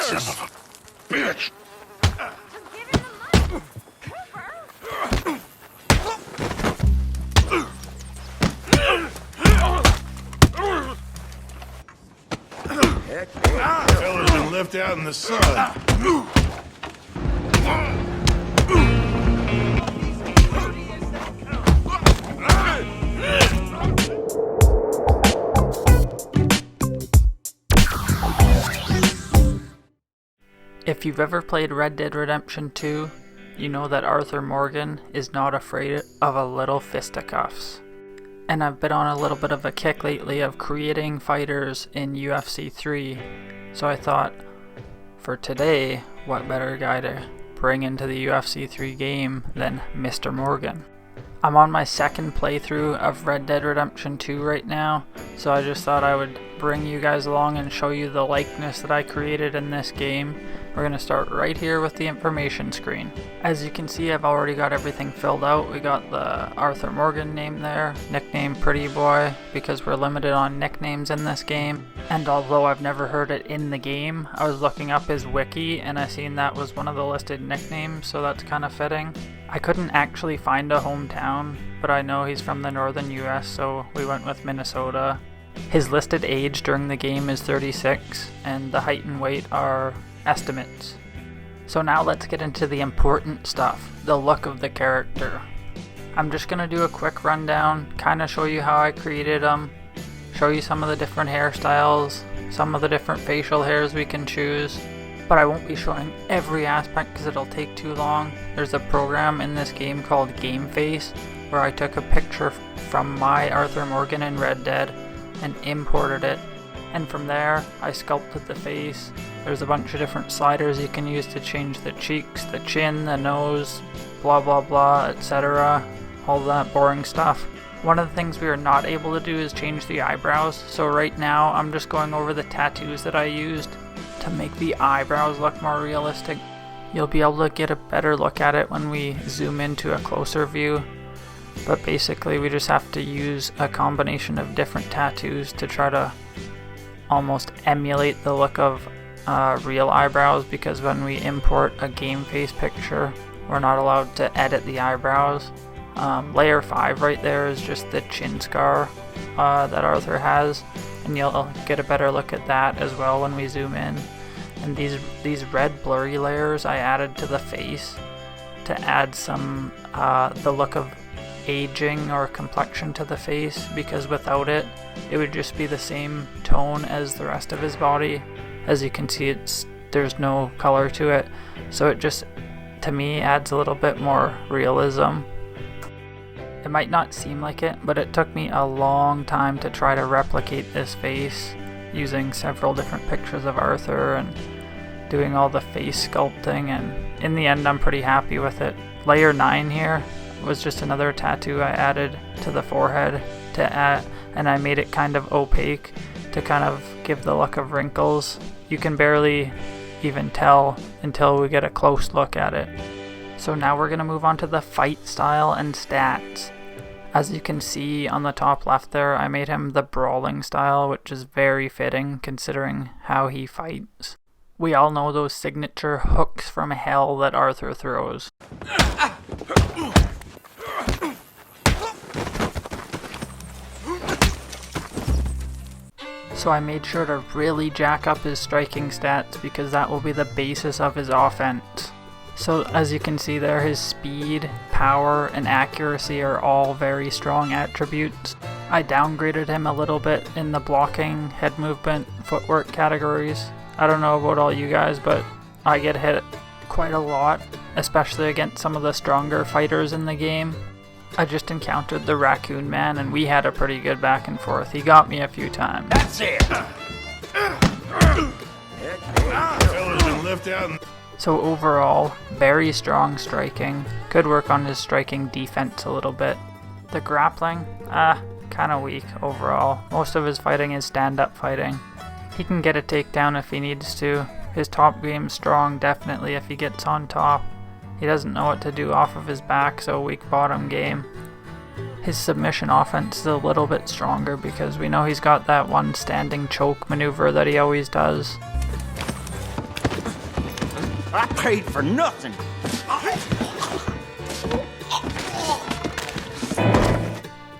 Son of a bitch! Fella's been left out in the sun. If you've ever played Red Dead Redemption 2, you know that Arthur Morgan is not afraid of a little fisticuffs. And I've been on a little bit of a kick lately of creating fighters in UFC 3, so I thought, for today, what better guy to bring into the UFC 3 game than Mr. Morgan. I'm on my second playthrough of Red Dead Redemption 2 right now, so I just thought I would bring you guys along and show you the likeness that I created in this game. We're going to start right here with the information screen. As you can see, I've already got everything filled out. We got the Arthur Morgan name there, nickname Pretty Boy, because we're limited on nicknames in this game. And although I've never heard it in the game, I was looking up his wiki and I seen that was one of the listed nicknames, so that's kind of fitting. I couldn't actually find a hometown, but I know he's from the northern US, so we went with Minnesota. His listed age during the game is 36, and the height and weight are estimates. So now let's get into the important stuff, the look of the character. I'm just going to do a quick rundown, kind of show you how I created them, show you some of the different hairstyles, some of the different facial hairs we can choose, but I won't be showing every aspect because it'll take too long. There's a program in this game called Game Face where I took a picture from my Arthur Morgan in Red Dead and imported it, and from there I sculpted the face. There's a bunch of different sliders you can use to change the cheeks, the chin, the nose, blah blah blah, etc. All that boring stuff. One of the things we are not able to do is change the eyebrows, so right now I'm just going over the tattoos that I used to make the eyebrows look more realistic. You'll be able to get a better look at it when we zoom into a closer view, but basically we just have to use a combination of different tattoos to try to almost emulate the look of real eyebrows, because when we import a game face picture we're not allowed to edit the eyebrows. Layer 5 right there is just the chin scar that Arthur has, and you'll get a better look at that as well when we zoom in. And these red blurry layers I added to the face to add some the look of aging or complexion to the face, because without it would just be the same tone as the rest of his body. As you can see, there's no color to it, so it just, to me, adds a little bit more realism. It might not seem like it, but it took me a long time to try to replicate this face using several different pictures of Arthur and doing all the face sculpting, and in the end I'm pretty happy with it. Layer 9 here was just another tattoo I added to the forehead and I made it kind of opaque to kind of give the look of wrinkles. You can barely even tell until we get a close look at it. So now we're going to move on to the fight style and stats. As you can see on the top left there, I made him the brawling style, which is very fitting considering how he fights. We all know those signature hooks from hell that Arthur throws. So I made sure to really jack up his striking stats because that will be the basis of his offense. So as you can see there, his speed, power, and accuracy are all very strong attributes. I downgraded him a little bit in the blocking, head movement, footwork categories. I don't know about all you guys, but I get hit quite a lot, especially against some of the stronger fighters in the game. I just encountered the Raccoon Man and we had a pretty good back and forth. He got me a few times. That's it! Fella's been left out. So overall, very strong striking. Could work on his striking defense a little bit. The grappling, kinda weak overall. Most of his fighting is stand-up fighting. He can get a takedown if he needs to. His top game's strong, definitely, if he gets on top. He doesn't know what to do off of his back, so weak bottom game. His submission offense is a little bit stronger because we know he's got that one standing choke maneuver that he always does. I paid for nothing.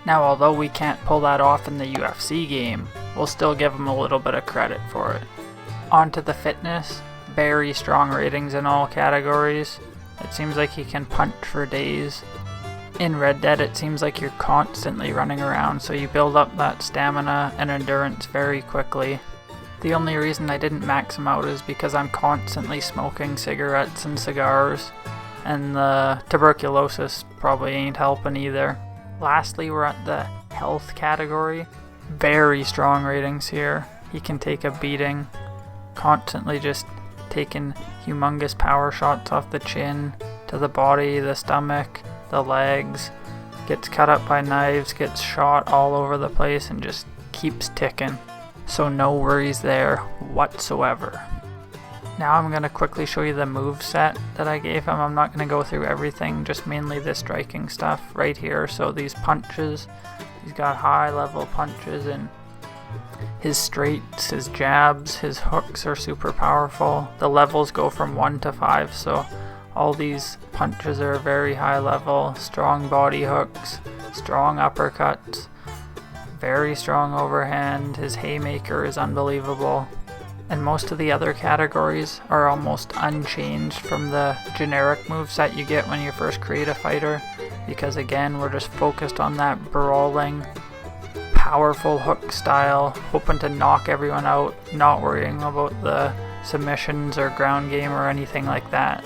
Now, although we can't pull that off in the UFC game, we'll still give him a little bit of credit for it. On to the fitness, very strong ratings in all categories. It seems like he can punch for days. In Red Dead, it seems like you're constantly running around, so you build up that stamina and endurance very quickly. The only reason I didn't max him out is because I'm constantly smoking cigarettes and cigars, and the tuberculosis probably ain't helping either. Lastly, we're at the health category. Very strong ratings here. He can take a beating, constantly just taking humongous power shots off the chin, to the body, the stomach, the legs, gets cut up by knives, gets shot all over the place, and just keeps ticking. So no worries there whatsoever. Now I'm going to quickly show you the move set that I gave him. I'm not going to go through everything, just mainly the striking stuff right here. So these punches, he's got high level punches, and his straights, his jabs, his hooks are super powerful. The levels go from 1 to 5, so all these punches are very high level. Strong body hooks, strong uppercuts, very strong overhand. His haymaker is unbelievable. And most of the other categories are almost unchanged from the generic moveset you get when you first create a fighter, because again, we're just focused on that brawling, powerful hook style, hoping to knock everyone out, not worrying about the submissions or ground game or anything like that.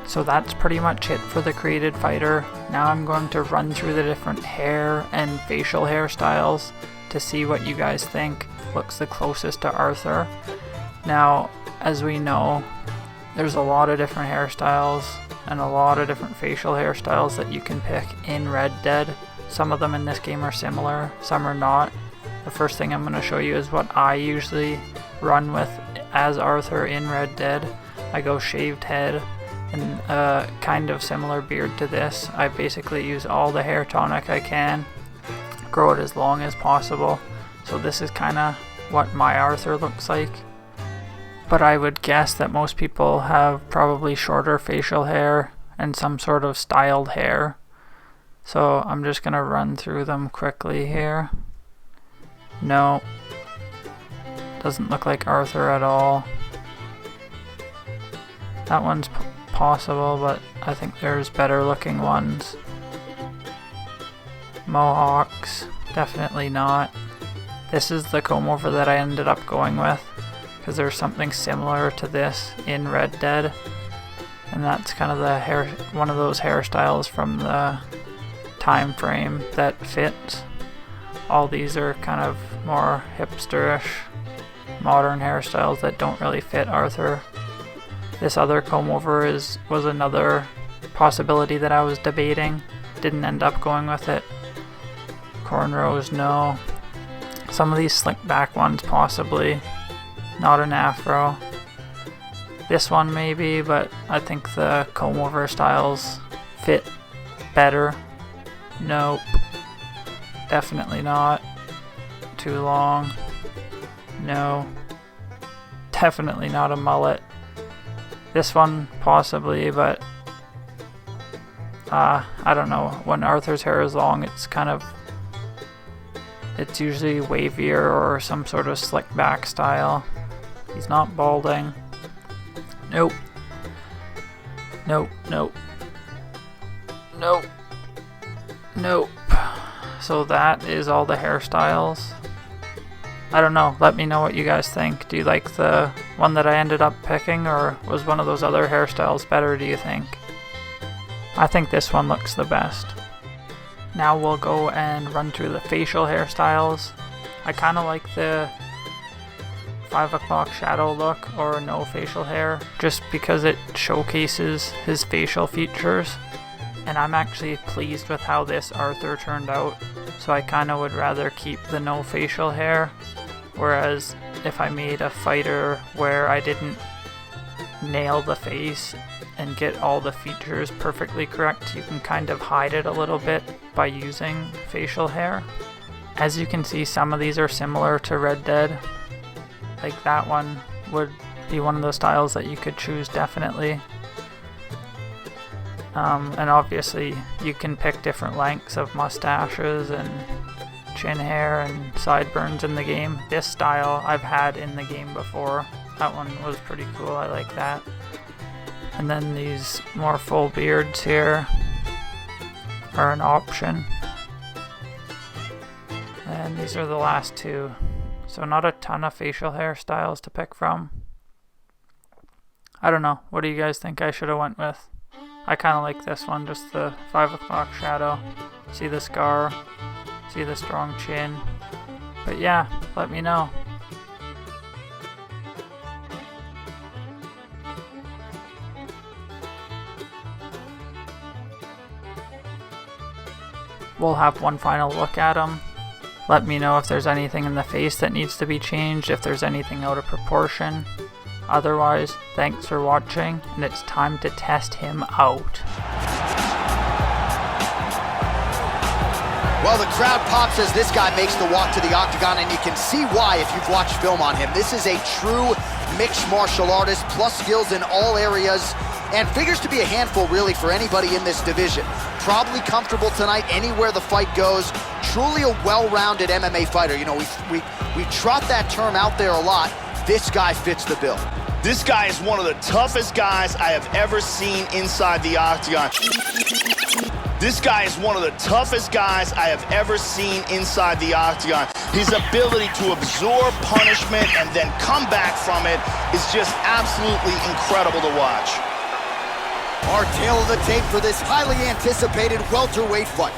So that's pretty much it for the created fighter. Now I'm going to run through the different hair and facial hairstyles to see what you guys think looks the closest to Arthur. Now, as we know, there's a lot of different hairstyles and a lot of different facial hairstyles that you can pick in Red Dead. Some of them in this game are similar, some are not. The first thing I'm going to show you is what I usually run with as Arthur in Red Dead. I go shaved head and a kind of similar beard to this. I basically use all the hair tonic I can, grow it as long as possible. So this is kind of what my Arthur looks like. But I would guess that most people have probably shorter facial hair and some sort of styled hair. So I'm just going to run through them quickly here. No, doesn't look like Arthur at all. That one's possible, but I think there's better looking ones. Mohawks, definitely not. This is the comb over that I ended up going with, because there's something similar to this in Red Dead, and that's kind of the hair, one of those hairstyles from the time frame that fits. All these are kind of more hipsterish, modern hairstyles that don't really fit Arthur. This other comb over was another possibility that I was debating. Didn't end up going with it. Cornrows, no. Some of these slick back ones possibly. Not an afro. This one maybe, but I think the comb over styles fit better. Nope. Definitely not. Too long. No. Definitely not a mullet. This one possibly, but I don't know. When Arthur's hair is long, it's usually wavier or some sort of slick back style. He's not balding. Nope. Nope, nope. Nope. Nope. So that is all the hairstyles. I don't know, let me know what you guys think. Do you like the one that I ended up picking, or was one of those other hairstyles better, do you think? I think this one looks the best. Now we'll go and run through the facial hairstyles. I kind of like the 5 o'clock shadow look or no facial hair, just because it showcases his facial features. And I'm actually pleased with how this Arthur turned out, so I kind of would rather keep the no facial hair. Whereas if I made a fighter where I didn't nail the face and get all the features perfectly correct, you can kind of hide it a little bit by using facial hair. As you can see, some of these are similar to Red Dead. Like that one would be one of those styles that you could choose definitely. And obviously you can pick different lengths of mustaches and chin hair and sideburns in the game. This style I've had in the game before. That one was pretty cool, I like that. And then these more full beards here are an option. And these are the last two. So not a ton of facial hairstyles to pick from. I don't know, what do you guys think I should have went with? I kind of like this one, just the 5 o'clock shadow. See the scar, see the strong chin. But yeah, let me know. We'll have one final look at them. Let me know if there's anything in the face that needs to be changed, if there's anything out of proportion. Otherwise, thanks for watching, and it's time to test him out. Well, the crowd pops as this guy makes the walk to the Octagon, and you can see why if you've watched film on him. This is a true mixed martial artist, plus skills in all areas, and figures to be a handful really for anybody in this division. Probably comfortable tonight anywhere the fight goes. Truly a well-rounded MMA fighter. You know, we trot that term out there a lot. This guy fits the bill. This guy is one of the toughest guys I have ever seen inside the Octagon. This guy is one of the toughest guys I have ever seen inside the Octagon. His ability to absorb punishment and then come back from it is just absolutely incredible to watch. Our tail of the tape for this highly anticipated welterweight fight.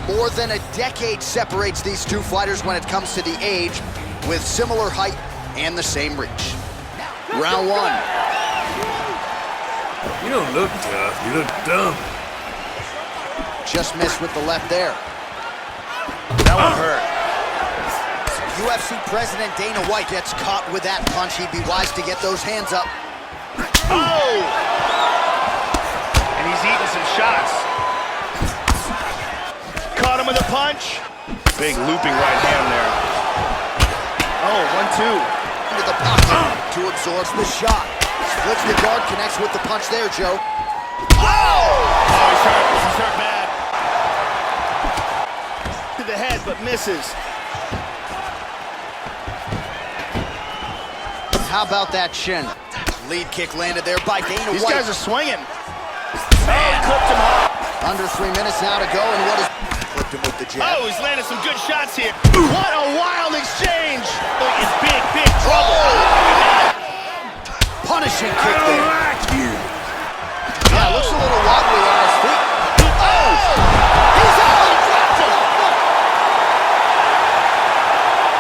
More than a decade separates these two fighters when it comes to the age, with similar height and the same reach. Round one. You don't look tough, you look dumb. Just missed with the left there. That one hurt. UFC President Dana White gets caught with that punch. He'd be wise to get those hands up. Oh! And he's eating some shots. Caught him with a punch. Big looping right hand there. Oh, 1-2. Into the pocket to absorb the shot. Splits the guard, connects with the punch there, Joe. Oh! Oh, he's hurt. He's hurt bad. To the head, but misses. How about that shin? Lead kick landed there by Dana White. These guys are swinging. Man, clipped him hard. Under 3 minutes now to go, and what is... Clipped him with the jab. Oh, he's landed some good shots here. What a wild exchange. It's big, big trouble. Punishing kick there. Yeah, looks a little wobbly on his feet. Oh! He's out! He dropped him!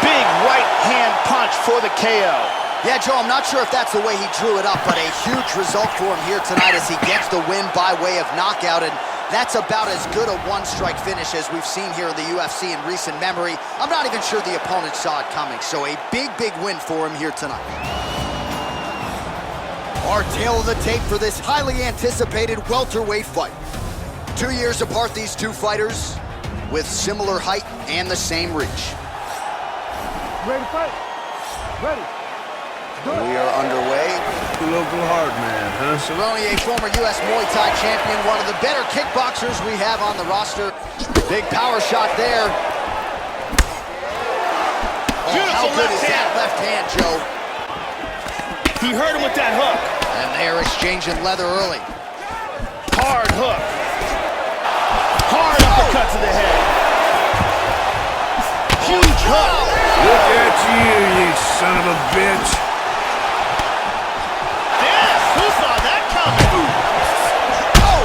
Big right hand punch for the KO. Yeah, Joe, I'm not sure if that's the way he drew it up, but a huge result for him here tonight as he gets the win by way of knockout, and that's about as good a one-strike finish as we've seen here in the UFC in recent memory. I'm not even sure the opponent saw it coming, so a big, big win for him here tonight. Our tail of the tape for this highly anticipated welterweight fight. 2 years apart, these two fighters, with similar height and the same reach. Ready to fight? Ready. We are underway. The local hard man, huh? Cerrone, a former U.S. Muay Thai champion, one of the better kickboxers we have on the roster. Big power shot there. Oh, how good is that left hand, Joe? He hurt him with that hook. And they're exchanging leather early. Hard hook. Hard uppercut to the head. Huge hook. Look at you, you son of a bitch. Who saw that coming? Oh!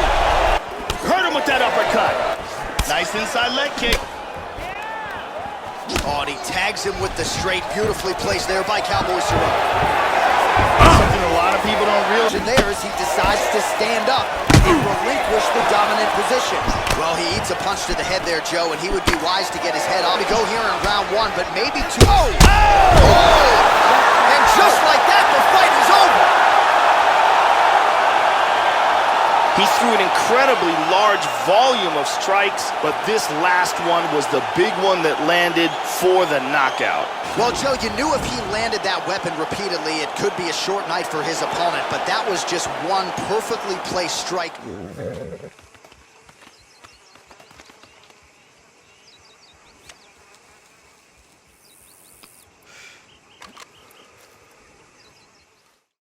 Hurt him with that uppercut. Nice inside leg kick. Oh, and he tags him with the straight, beautifully placed there by Cowboy Cerrone. Something a lot of people don't realize. And there as he decides to stand up and relinquish the dominant position. Well, he eats a punch to the head there, Joe, and he would be wise to get his head on to go here in round one, but maybe two. Oh! And just like that, the fight is over. He threw an incredibly large volume of strikes, but this last one was the big one that landed for the knockout. Well, Joe, you knew if he landed that weapon repeatedly, it could be a short night for his opponent, but that was just one perfectly placed strike.